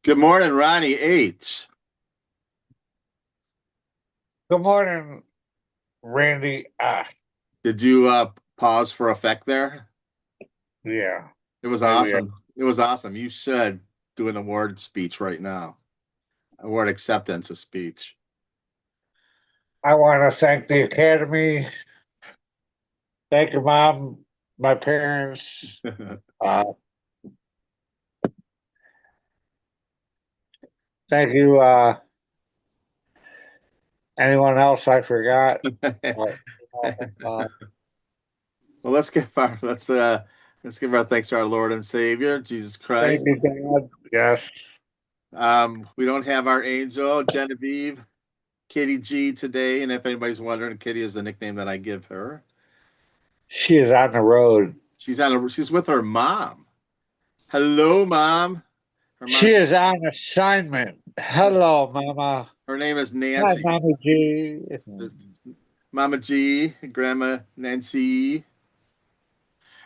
Good morning, Ronnie H. Good morning, Randy. Did you pause for effect there? Yeah, It was maybe awesome. It was awesome. You should do an award speech right now. Award acceptance of speech. I want to thank the Academy. Thank your mom, my parents. Uh, Thank you, anyone else I forgot. Uh, uh, Well, let's give our thanks to our Lord and Savior, Jesus Thank Christ. you, Dad. Yes, We don't have our angel, Genevieve, Kitty G today, and if anybody's wondering, Kitty is the nickname that I give her. she is on the road. She's with her mom. Hello, mom. Her mom She is on assignment. Hello, Mama. her name is Hi, Nancy. Mama G. Mama G, Grandma Nancy.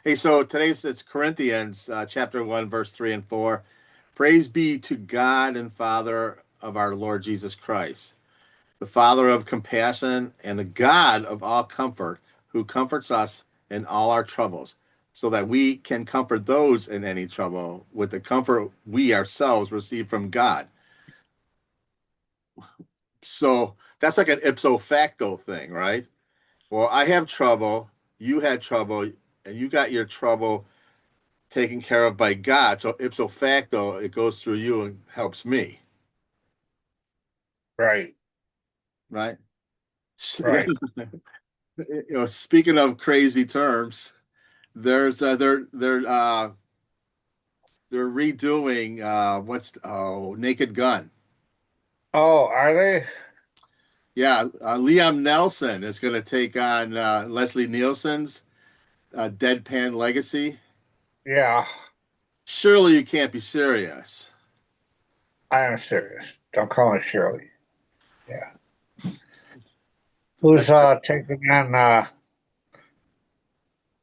Hey, so today's it's Corinthians chapter 1, verse 3 and 4. Praise be to God and Father of our Lord Jesus Christ, the Father of compassion and the God of all comfort, who comforts us in all our troubles, so that we can comfort those in any trouble with the comfort we ourselves receive from God. So that's like an ipso facto thing, right? Well, I have trouble, you had trouble, and you got your trouble taken care of by God. So ipso facto, it goes through you and helps me, Right, right? right. Speaking of crazy terms, there's they're redoing Naked Gun. Oh, are they? Yeah, Liam Nelson is going to take on Leslie Nielsen's Deadpan Legacy. Yeah, Surely you can't be serious. I am serious. Don't call me Shirley. Yeah. Who's That's taking on uh,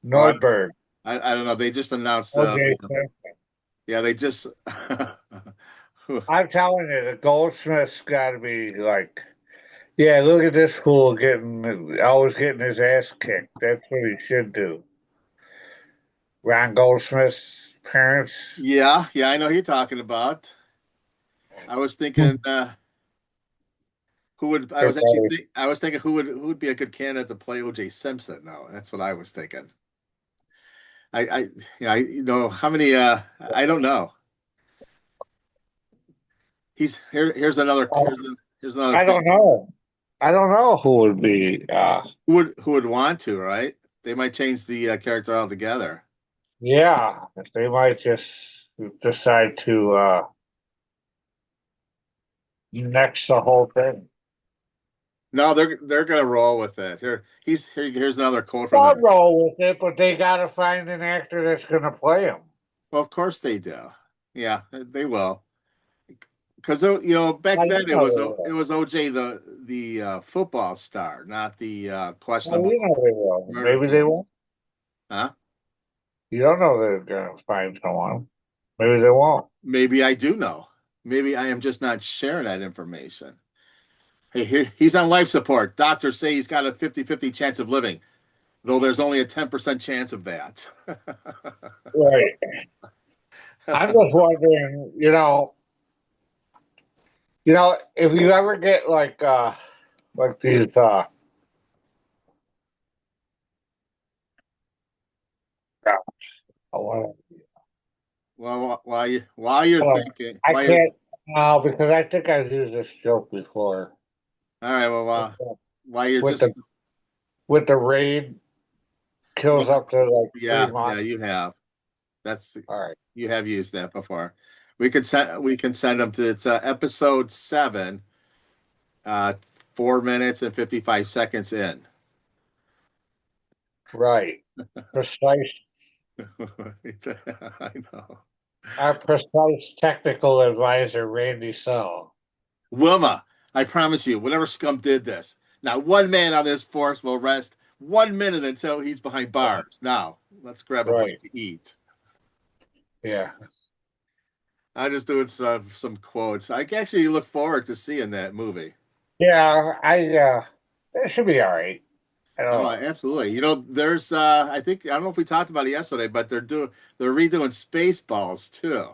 Nordberg? I don't know. They just announced. OJ Simpson. Yeah, they just. I'm telling you, the Goldsmith's got to be like, yeah, look at this fool always getting his ass kicked. That's what he should do. Ron Goldsmith's parents. Yeah, yeah, I know who you're talking about. I was thinking, who would I They're was actually both- I was thinking who would be a good candidate to play O.J. Simpson though. That's what I was thinking. I yeah, how many I don't know. Here's another I thing. don't know. I don't know who would be. Who would want to, right? They might change the character altogether. Yeah, they might just decide to next the whole thing. No, they're gonna roll with it. Here's another quote from They'll them. roll with it, but they got to find an actor that's going to play him. Well, of course they do. Yeah, they will. Because back Well, then you know they it will. was OJ the football star, not the Well, questionable you know they will. murder Maybe they case. won't. Huh? You don't know they're going to find someone. Maybe they won't. Maybe I do know. Maybe I am just not sharing that information. Hey, he's on life support. Doctors say he's got a 50-50 chance of living, though there's only a 10% chance of that. Right. I'm just wondering, if you ever get like these oh, While you're hold on. thinking, I can't now because I think I've used this joke before. all right, With while you're with just the with the raid kills up to like three yeah, months. you have. That's All right. you have used that before. We can send them to it's episode 7, uh 4 minutes and 55 seconds in. Right. Precise I know. our precise technical advisor, Randy Sell. Wilma, I promise you, whatever scum did this, not one man on this force will rest 1 minute until he's behind bars. Now, let's grab a Right. bite to eat. Yeah. I'm just doing some quotes. I actually look forward to seeing that movie. Yeah, it should be all right. I don't Oh, know. absolutely. You know, there's I think I don't know if we talked about it yesterday, but they're redoing Spaceballs too.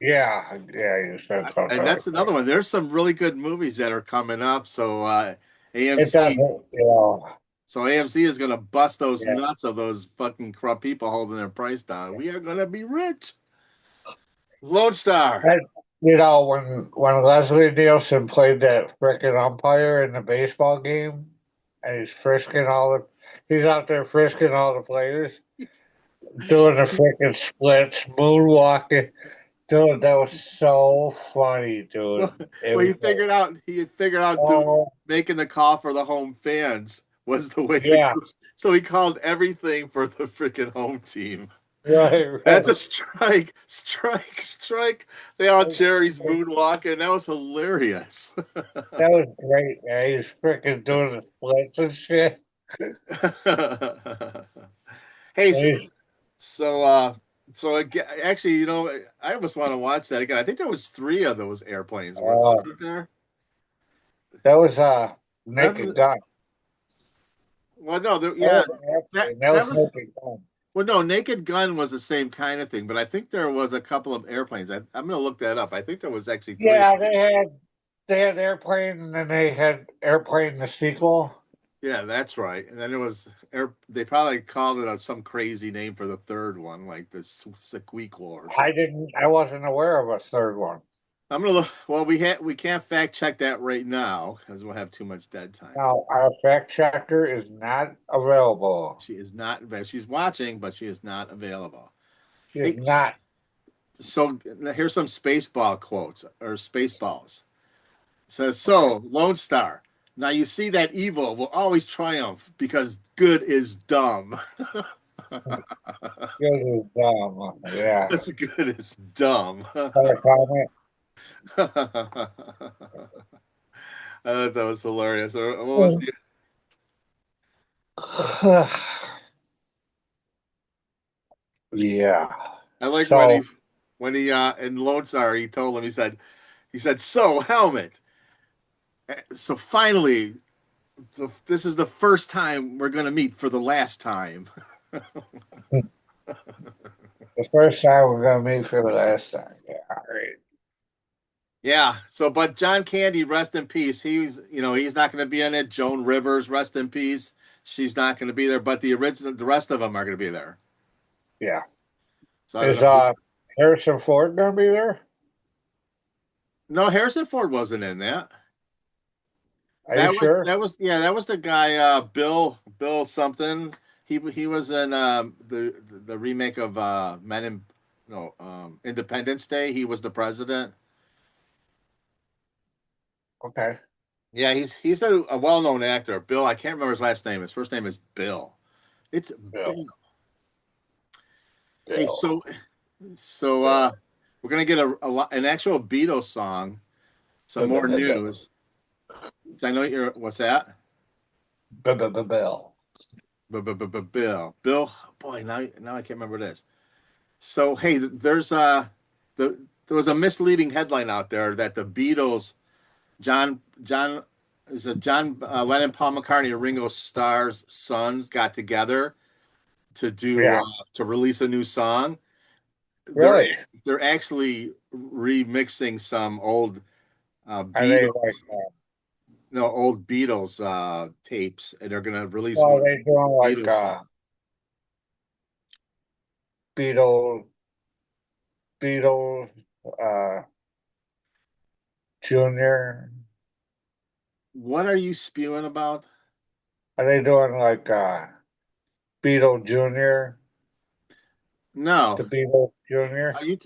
Yeah, you said something And like that's another that. one. There's some really good movies that are coming up. So It AMC doesn't, you know. so AMC is gonna bust those Yeah. nuts of those fucking corrupt people holding their price down. We are gonna be rich. Lone Star. And, when Leslie Nielsen played that frickin' umpire in the baseball game, and he's out there frisking all the players, doing the frickin' splits, moonwalking. Dude, that was so funny, Well, dude. It well, was like, he figured out oh, making the call for the home fans was the way to yeah, go. So he called everything for the freaking home team. right, That's right. a strike, strike, strike. They all cherries moonwalking. That was hilarious. That was great, man. He's freaking doing the splits and shit. Hey, And he's, so actually, you know, I almost want to watch that again. I think there was three of those airplanes, uh, wasn't there? that was Naked Rather, Gun. well, no, That yeah, was an airplane. That that was was Naked Gun. well, no, Naked Gun was the same kind of thing, but I think there was a couple of airplanes. I'm gonna look that up. I think there was actually three of Yeah, them. they had Airplane, and then they had Airplane the sequel. Yeah, that's right. And then it was air. They probably called it some crazy name for the third one, like the Sequel or something. I wasn't aware of a third one. I'm gonna look. Well, we can't fact check that right now because we'll have too much dead time. Now, our fact checker is not available. She is not. She's watching, but she is not available. She is Hey, not. so here's some Spaceball quotes or Spaceballs. It says Okay. so, Lone Star. Now you see that evil will always triumph because good is dumb. Good is dumb. Yeah. That's good is dumb. Other comment? That was hilarious. What was the? Yeah. I like So, when he in Lone Star he told him he said so helmet. So finally, this is the first time we're gonna meet for the last time. the first time we're gonna meet for the last time. Yeah, all right. Yeah. So, but John Candy, rest in peace. He's not going to be in it. Joan Rivers, rest in peace. She's not going to be there. But the rest of them are going to be there. Yeah. So I don't Is know. Harrison Ford gonna be there? No, Harrison Ford wasn't in that. Are you sure? That was the guy Bill something. He was in the remake of Men in no Independence Day. He was the president. Okay. Yeah, he's a well known actor. Bill, I can't remember his last name. His first name is Bill. It's Bill. Bill. Hey, Bill. so Bill. we're gonna get an actual Beatles song. Some Bill. Bill. more Bill. news. I know you're. What's that? Bill. Bill. Boy, now I can't remember this. So hey, there was a misleading headline out there that the Beatles, John is it John Lennon, Paul McCartney, and Ringo Starr's sons got together to do Yeah. to release a new song. They're Really? they're actually remixing some old Are they Beatles, like? no old Beatles tapes, and they're gonna release Well, one are they doing like Beatles song. Beatles? Beatles. Uh, Junior. What are you spewing about? Are they doing like Beetle Junior? No, The Beetle Junior, are you?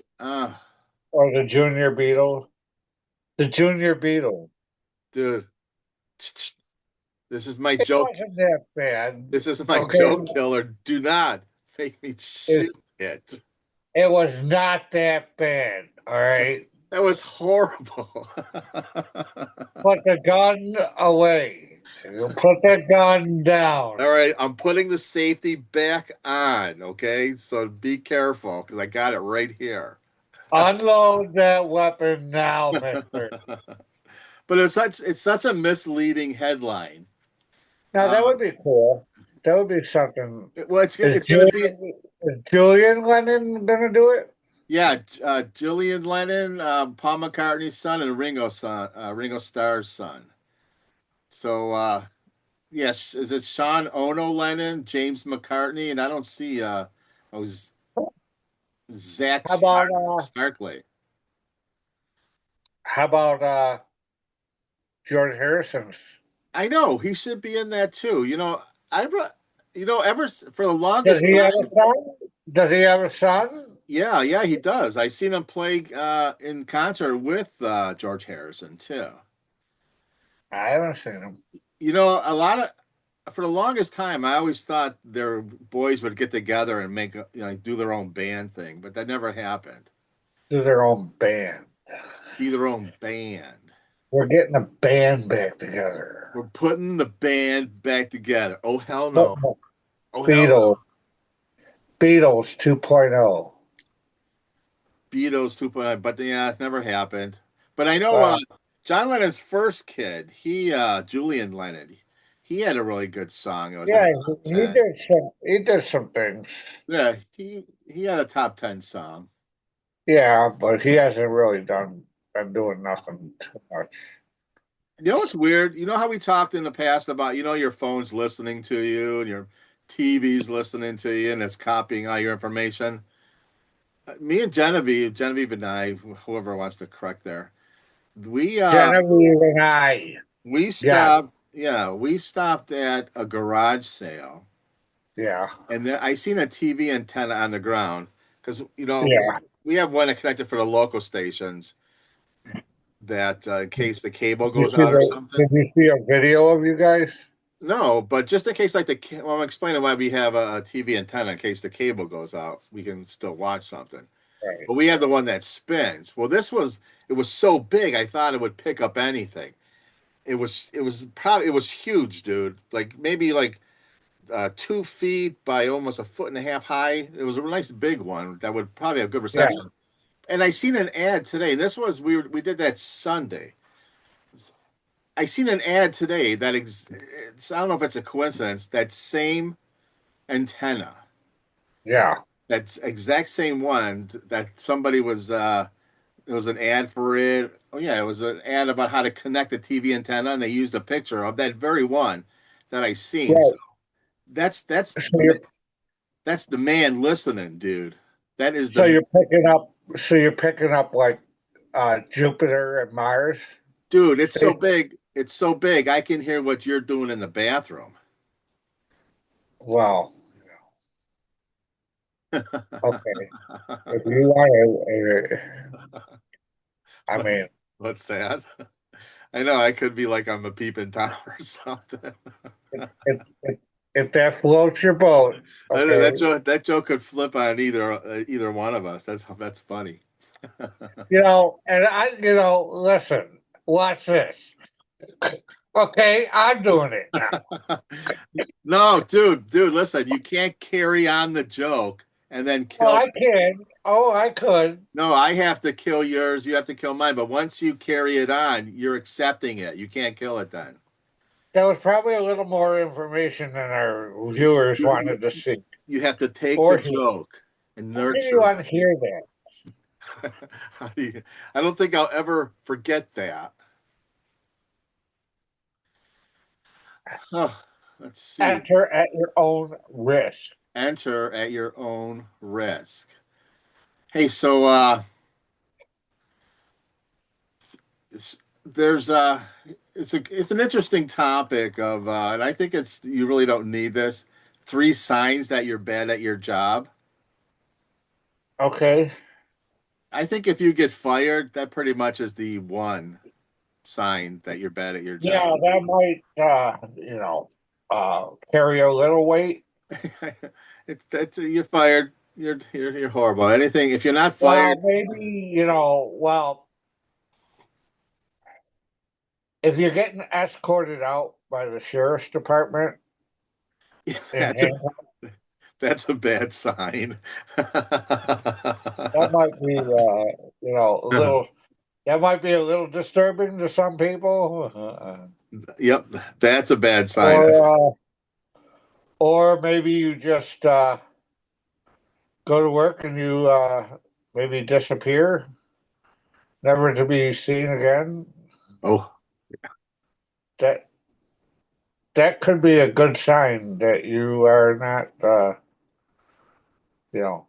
or the Junior Beetle? The Junior Beetle. Dude, this is my It joke. wasn't that bad. This is my Okay. joke killer. Do not make me It, shoot it. it was not that bad. All right. That was horrible. Put the gun away. You put the gun down. All right, I'm putting the safety back on, okay? So be careful because I got it right here. Unload that weapon now, mister. But it's such a misleading headline. Now that would Um, be cool. That would be something. well, Is it's going to be Julian Lennon gonna do it? yeah, Gillian Lennon, Paul McCartney's son, and Ringo Starr's son. So yes, is it Sean Ono Lennon, James McCartney, and I don't see oh, Zach How about Starkley. how about George Harrison's? I know he should be in that too. I ever for the Does longest he have a time. son? Does he have a son? Yeah, yeah, he does. I've seen him play in concert with George Harrison too. I haven't seen him. A lot for the longest time, I always thought their boys would get together and do their own band thing, but that never happened. Do their own band. Be their own band. We're getting a band back together. We're putting the band back together. Oh hell But no. no, Oh hell no. Beatles, Beatles 2.0. Beatles 2.0, but yeah, it never happened. But I know Well, John Lennon's first kid, Julian Lennon, he had a really good song. It was in yeah, the top he 10. did some things. Yeah, he had a top 10 song. Yeah, but he hasn't really been doing nothing too much. You know what's weird? You know how we talked in the past about, your phone's listening to you and your TV's listening to you and it's copying all your information? Me and Genevieve and I, whoever wants to correct there, we uh Genevieve and I, we yeah, stopped, yeah, we stopped at a garage sale yeah, and there I seen a TV antenna on the ground because yeah. we have one connected for the local stations that in case the cable Did you goes see out or something. did you see a video of you guys? No, but just in case, well, I'm explaining why we have a TV antenna in case the cable goes out, we can still watch something. Right. But we have the one that spins. Well, it was so big, I thought it would pick up anything. It was huge, dude. Like maybe like 2 feet by almost a foot and a half high. It was a nice big one that would probably have good Yeah, reception. And I seen an ad today. And this was we did that Sunday. I seen an ad today I don't know if it's a coincidence. That same antenna, yeah, that exact same one that somebody was. It was an ad for it. Oh yeah, it was an ad about how to connect a TV antenna, and they used a picture of that very one that I seen. So right. that's that's So the you're ma- that's the man listening, dude. That is so the you're picking up so you're picking up like Jupiter and Mars dude. It's so space. big. It's so big. I can hear what you're doing in the bathroom. Well, okay. If you want to, I What, mean, what's that? I know I could be like I'm a peeping tom or something. if that floats your boat, okay. That joke could flip on either one of us. That's funny. And listen, watch this. Okay, I'm doing it now. No, dude, listen, you can't carry on the joke and then Oh, kill. I can. Oh, I could. No, I have to kill yours, you have to kill mine. But once you carry it on, you're accepting it. You can't kill it then. That was probably a little more information than our viewers You, wanted to see you have to take the or hear. joke and How can you nurture unhear that? it. How do you, I don't think I'll ever forget that. Oh, let's see. Enter at your own risk. Enter at your own risk. Hey, so it's, there's it's an interesting topic of and I think it's you really don't need this. Three signs that you're bad at your job. Okay. I think if you get fired, that pretty much is the one sign that you're bad at your Yeah, job. that might, carry a little weight. That's you're fired. You're horrible. Anything if you're not Well, fired, maybe, if you're getting escorted out by the sheriff's department in that's a handcuffs, That's a bad sign. That might be, a little. That might be a little disturbing to some people. Yep, that's a bad sign. Or, or maybe you just go to work and you maybe disappear, never to be seen again. Oh, That that could be a good sign that you are not, you know,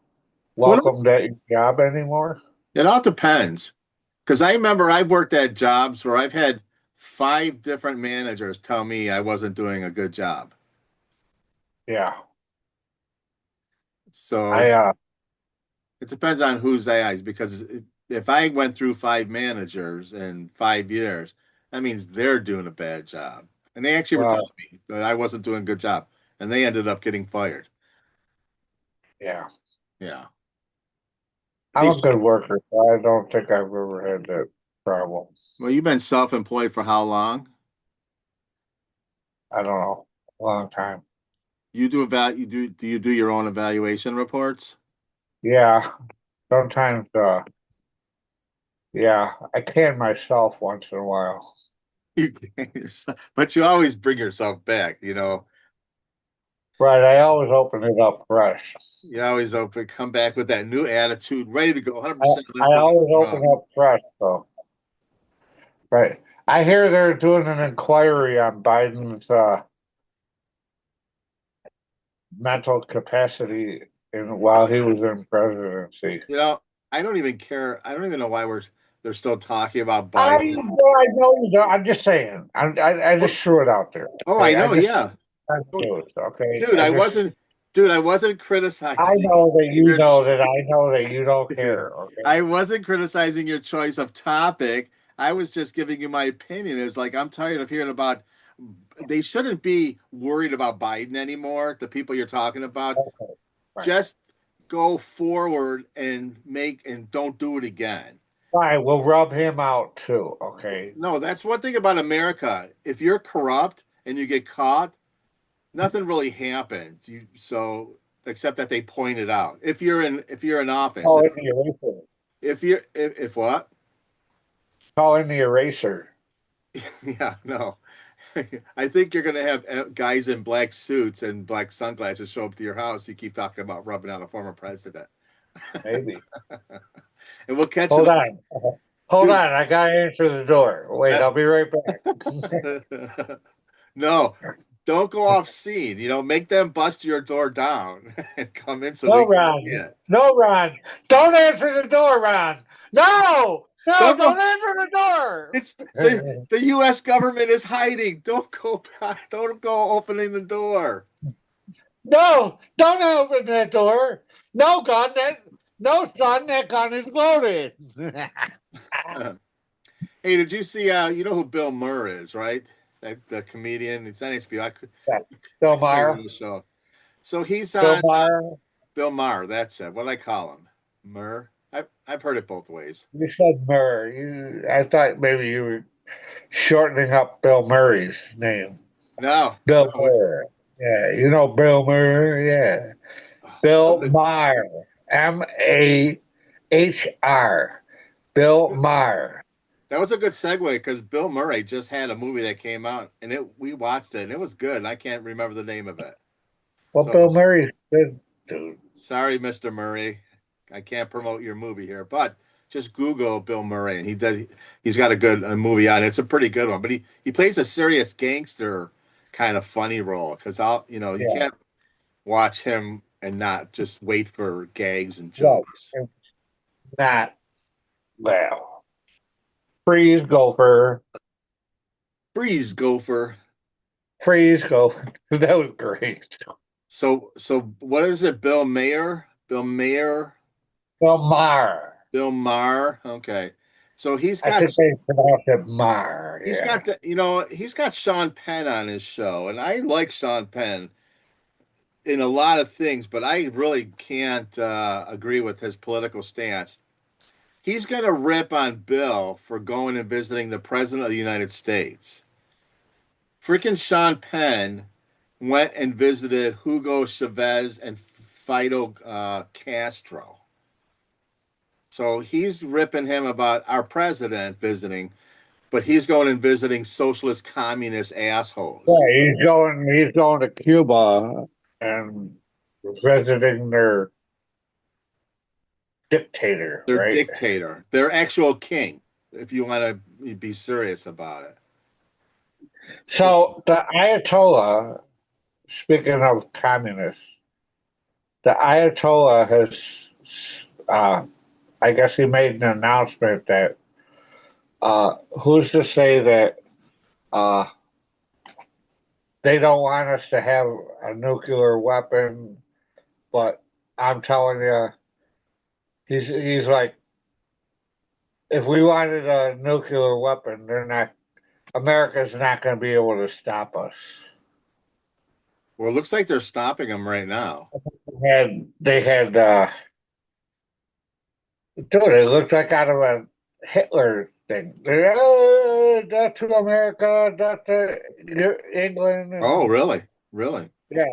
well, welcomed at your job anymore. it all depends. Because I remember I've worked at jobs where I've had five different managers tell me I wasn't doing a good job. Yeah, So I it depends on whose eyes. Because if I went through five managers in 5 years, that means they're doing a bad job. And they actually were telling well, me that I wasn't doing a good job. And they ended up getting fired. yeah, Yeah. I'm Hey, a good worker, so I don't think I've ever had that problem. well, you've been self-employed for how long? I don't know, a long time. Do you do your own evaluation reports? Yeah, sometimes, yeah, I can myself once in a while. You can yourself, but you always bring yourself back, you know. Right, I always open it up fresh. You always open, come back with that new attitude, ready to go, I, 100%. Let's I go get always open drunk. up fresh, so right. I hear they're doing an inquiry on Biden's mental capacity while he was in presidency. You know, I don't even care. I don't even know why they're still talking about I Biden. I know you don't. I'm just saying. I Oh, just threw it out there. oh, I Okay, I know, just yeah. Oh, do it. Okay, dude, I wasn't I criticizing know that you your know that I know that you don't care. Okay, I wasn't criticizing your choice of topic. I was just giving you my opinion. It's like I'm tired of hearing about they shouldn't be worried about Biden anymore, the people you're talking about. okay, fine. Just go forward and make and don't do it again. Fine, we'll rub him out too. Okay. No, that's one thing about America. If you're corrupt and you get caught, nothing really happens. You so except that they point it out. If you're in office, Call in the eraser. if what? Call in the eraser. Yeah, no. I think you're going to have guys in black suits and black sunglasses show up to your house. You keep talking about rubbing out a former president. Maybe. And we'll catch it Hold all. on. Hold Dude. on. I gotta answer the door. Wait, I'll be right back. No, don't go off scene. You know, make them bust your door down and come in so No, we can see Ron. it. No, Ron. Don't answer the door, Ron. No. No, Don't go. don't answer the door. It's the U.S. government is hiding. Don't go back. Don't go opening the door. No, don't open that door. No gun. No, son. That gun is loaded. Hey, did you see? You know who Bill Murr is, right? The comedian. It's on HBO. I Bill could probably Maher. remember the show. So he's Bill on Maher. Bill Maher. That's it. What do I call him? Murr. I've heard it both ways. You said Murr. I thought maybe you were shortening up Bill Murray's name. No, no. Bill Murray. Yeah, you know Bill Murray. Yeah. That was Bill a Maher. Mahr. Bill Maher. that was a good segue because Bill Murray just had a movie that came out and it we watched it and it was good. And I can't remember the name of it. Well, So Bill Murray's good, dude. sorry, Mr. Murray. I can't promote your movie here, but just Google Bill Murray and he's got a good movie on it. It's a pretty good one, but he plays a serious gangster kind of funny role because you Yeah, can't watch him and not just wait for gags and right. jokes. It's not well. Freeze, gopher. Freeze, Gopher. Freeze, gopher. That was great. So what is it? Bill Mayer? Bill Mayer? Bill Maher. Bill Maher? Okay. So I think they pronounce it Maher. Yeah. he's got Sean Penn on his show, and I like Sean Penn in a lot of things, but I really can't agree with his political stance. He's going to rip on Bill for going and visiting the president of the United States. Freaking Sean Penn went and visited Hugo Chavez and Fidel Castro. So he's ripping him about our president visiting, but he's going and visiting socialist communist Yeah, assholes. he's going to Cuba and visiting their dictator, Their right? dictator, their actual king, if you want to be serious about it. So, So the Ayatollah, speaking of communists, the Ayatollah has, uh, I guess he made an announcement that who's to say that uh, they don't want us to have a nuclear weapon, but I'm telling you, he's like, if we wanted a nuclear weapon, they're not. America's not going to be able to stop us. well, it looks like they're stopping him right now. They had dude, it looked like out of a Hitler thing. Not to America, not to England, Oh, and really? Really? yeah.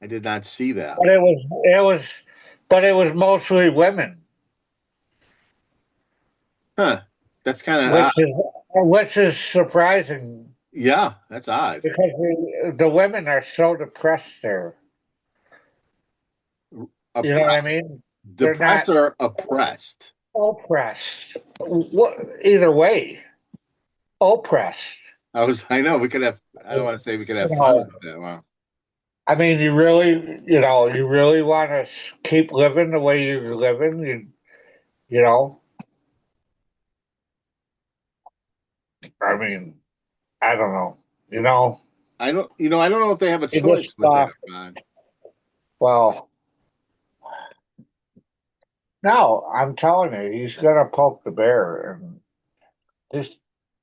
I did not see that. But it was mostly women, Huh. That's kind of which odd. is which is surprising Yeah, that's odd. because the women are so depressed there. You know what I Oppressed, mean? They're depressed not or oppressed? oppressed. What, either way, oppressed. I know we could have, I don't want to say we could You have fun know, with it. Well, I mean, you really want to keep living the way you're living. You know, I mean, I don't know. You know, I don't know if they have a it choice just with that, man. well, no, I'm telling you, he's gonna poke the bear, and just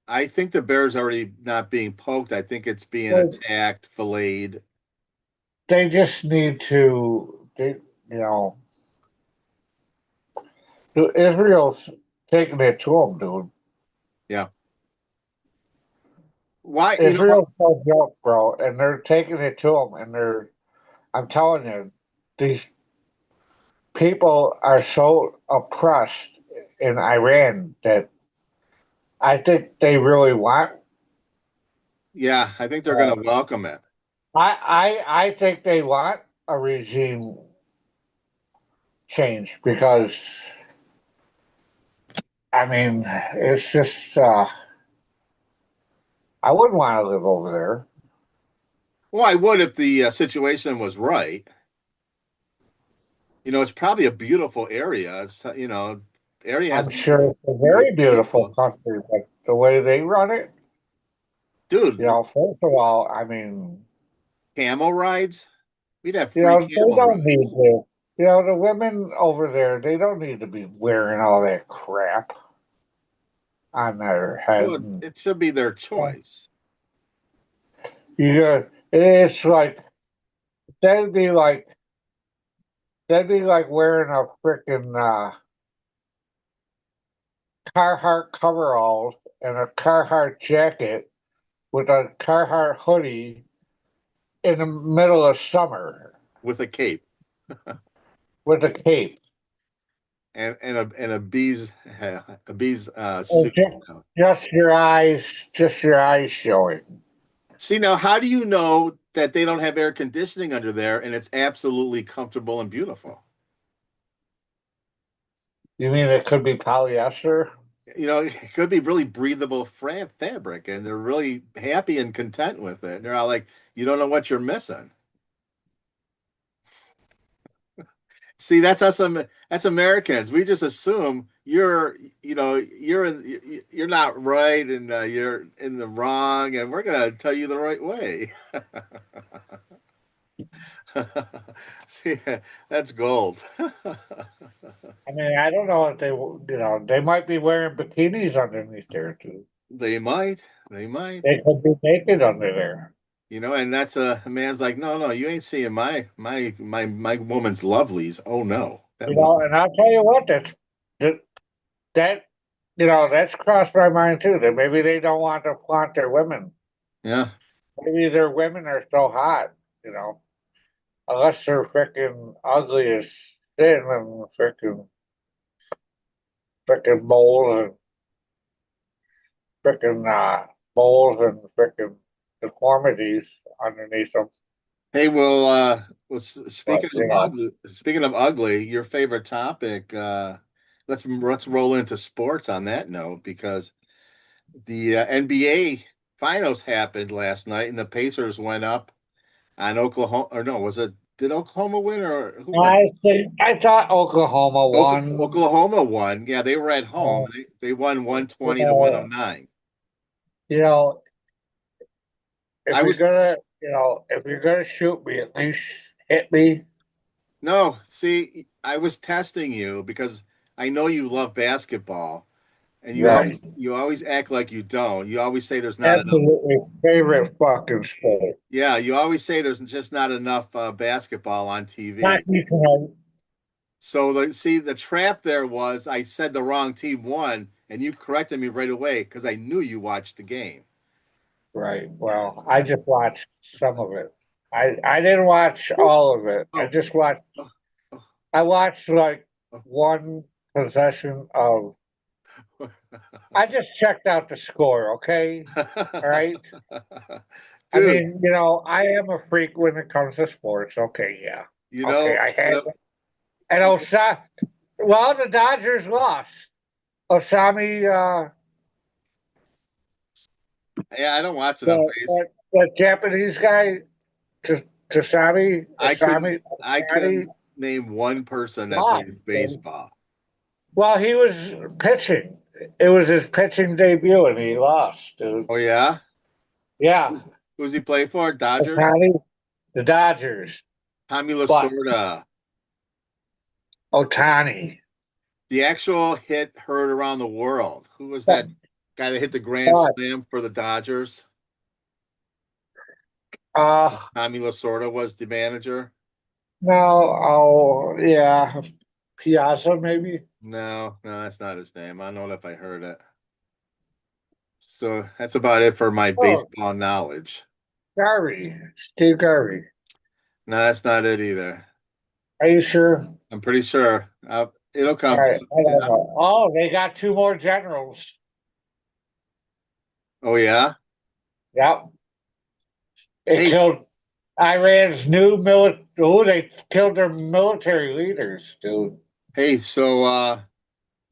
I think the bear's already not being poked. I think it's being attacked, filleted. they just need to, you know, Israel's taking it to him, dude. Yeah. Why? You know what? Israel's no joke, bro, and they're taking it to him, and I'm telling you, these people are so oppressed in Iran that I think they really want. Yeah, I think they're going Uh, to welcome it. I think they want a regime change because I mean it's just I wouldn't want to live over there. Well, I would if the situation was right. It's probably a beautiful area. Area has I'm sure it's a very beautiful beautiful people. country, but the way they run it, Dude, first of all, I mean, camel rides? We'd have free they camel don't need rides. to. The women over there, they don't need to be wearing all that crap on their head. Well, And, it should be their choice. it's like that'd be like that'd be like wearing a freaking Carhartt coveralls and a Carhartt jacket with a Carhartt hoodie in the middle of summer With a cape with a cape. and a bees And suit. just your eyes showing. See, now how do you know that they don't have air conditioning under there and it's absolutely comfortable and beautiful? You mean it could be polyester? It could be really breathable fabric, and they're really happy and content with it. And they're all like, you don't know what you're missing. See, that's us. That's Americans. We just assume you're not right, and you're in the wrong, and we're gonna tell you the right way. Yeah, that's gold. I mean, I don't know if they might be wearing bikinis underneath there too. They might. They might. They could be naked under there. And that's a man's like, no, no, you ain't seeing my woman's lovelies. Oh no, that woman. And I'll tell you what, that that that's crossed my mind too. That maybe they don't want to flaunt their women. Yeah. Maybe their women are so hot. You know, unless they're freaking ugly as shit and freaking moles and freaking deformities underneath them. Hey, well, But you know, speaking of ugly, your favorite topic. Let's roll into sports on that note because the NBA finals happened last night, and the Pacers went up on Oklahoma. Or no, was it? Did Oklahoma win, or who went? I thought Oklahoma won. Oklahoma won. Yeah, they were at home. Uh, They won you 120 to know, 109. you know, I was if you're gonna shoot me, at least hit me. no, see, I was testing you because I know you love basketball, and Right. you always act like you don't. You always say there's not enough. Absolutely favorite fucking sport. Yeah, you always say there's just not enough basketball on TV. Hockey tonight. So the trap there was I said the wrong team won, and you corrected me right away because I knew you watched the game. Right. Well, I just watched some of it. I didn't watch all of it. Oh, oh, oh, I watched like oh. one possession of I just checked out the score, okay? All right. I Dude, mean, I am a freak when it comes to sports. Okay, yeah. you Okay, know, I you had know, and well, the Dodgers lost. Osami, yeah, I don't watch enough base. the Japanese guy, Tasami, I Osami couldn't name one person that lost. plays baseball. Well, he was pitching. It was his pitching debut, and he lost, dude. Oh yeah, Yeah, who's he play for? Dodgers. Otani, the Dodgers, Tommy but Lasorda. Otani. The actual hit heard around the world. Who was But, that guy that hit the grand but slam for the Dodgers? uh, Tommy Lasorda was the manager. no, oh yeah, Piazza maybe. No, no, that's not his name. I don't know if I heard it. So that's about it for my Oh, baseball knowledge. Garvey, Steve Garvey. No, that's not it either. Are you sure? I'm pretty sure. It'll All come to right, I me. don't know. Oh, they got two more generals. Oh yeah. Yep, they Hey, killed Iran's new military. Oh, they killed their military leaders, dude. hey. So,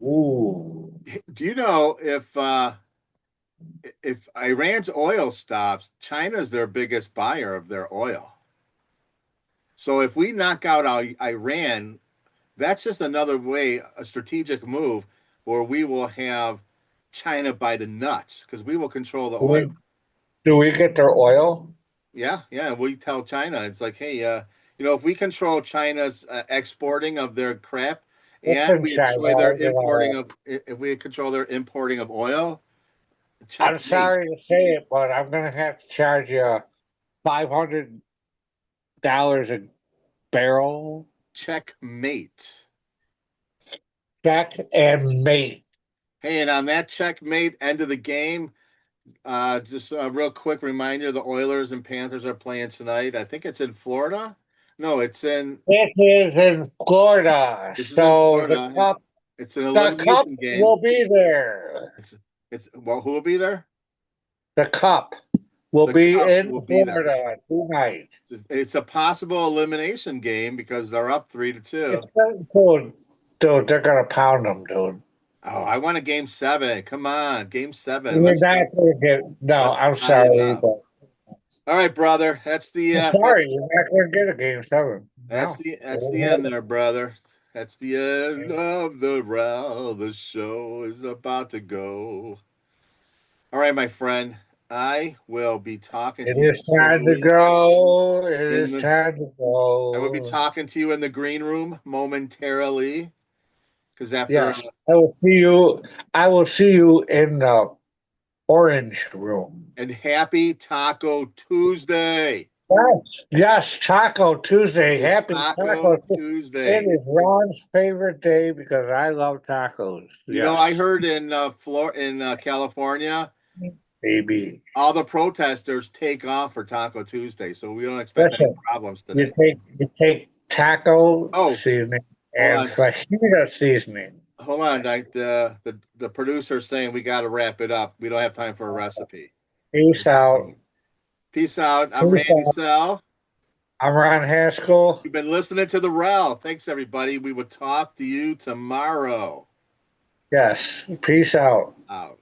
Ooh. do you know if Iran's oil stops, China's their biggest buyer of their oil. So if we knock out Iran, that's just another way, a strategic move where we will have China by the nuts because we will control the Do oil. we get their oil? Yeah, yeah. We tell China it's like, hey, if we control China's exporting of their crap, and Listen, we China, enjoy their importing of, if we control their importing of oil, I'm checkmate, sorry to say it, but I'm gonna have to charge you $500 a barrel. checkmate. Check and mate. Hey, and on that checkmate end of the game, just a real quick reminder: the Oilers and Panthers are playing tonight. I think it's in Florida. No, It is in Florida, this is in so Florida. It's an the cup elimination game. will be there. It's well, who will be there? The cup will The be Cup in will be there. Florida tonight. It's a possible elimination game because they're up 3-2. It's getting cold, dude. They're gonna pound them, dude. Oh, I want a game seven. Come on, game seven. You're not gonna get. No, Let's I'm tie it sorry, up. but All right, brother. I'm sorry. You're not gonna get a game seven. No. That's the end there, brother. That's the end of the round. The show is about to go. All right, my friend. I will be talking It to you is time to shortly go. It in is the time to I will be go. talking to you in the green room momentarily because after Yes, I will see you. I will see you in the orange room. and happy Taco Tuesday. Yes, yes, Taco It Tuesday. is Happy Taco Taco Tuesday. It Tuesday. is Ron's favorite day because I love tacos. I Yes. heard in California baby. All the protesters take off for Taco Tuesday, so we don't expect any Listen, problems today. you take taco Oh, seasoning hold and on. fajita seasoning. Hold on, the producer's saying we got to wrap it up. We don't have time for a recipe. Peace out. Peace out. I'm Peace Randy out. Sell. I'm Ron Haskell. You've been listening to the RELL. Thanks, everybody. We will talk to you tomorrow. Yes. Peace out. Out.